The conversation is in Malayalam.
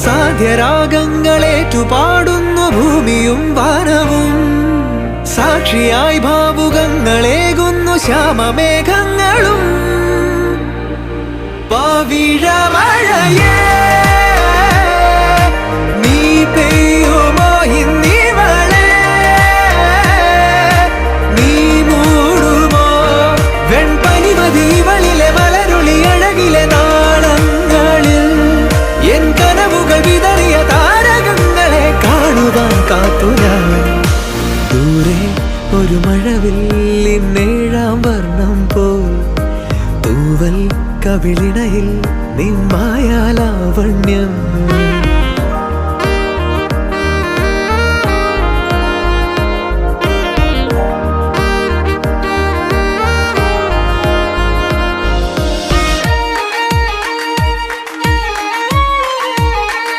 സാധ്യരാഗങ്ങളേറ്റുപാടുന്നു ഭൂമിയും വാനവും. സാക്ഷിയായി ഭാവുകങ്ങളേകുന്നു ശ്യാമമേഘങ്ങളും. പവിഴമഴയേ നീ പെയ്യുമോ ഇന്നിവളെ, നീ മൂടുമോ വെൺപനിമതിവളിലെ മലരുളി അഴകിലെ നാളങ്ങളിൽ. എൻ കനവുകൾ വിതറിയ താരകങ്ങളെ കാണുവാൻ കാത്തു ഞാൻ. ദൂരെ ഒരു മഴവില്ലിന്നേഴാം വർണ്ണം പോൽ തൂവൽ കവിളിണയിൽ നിമ്മായാലാവണ്യം.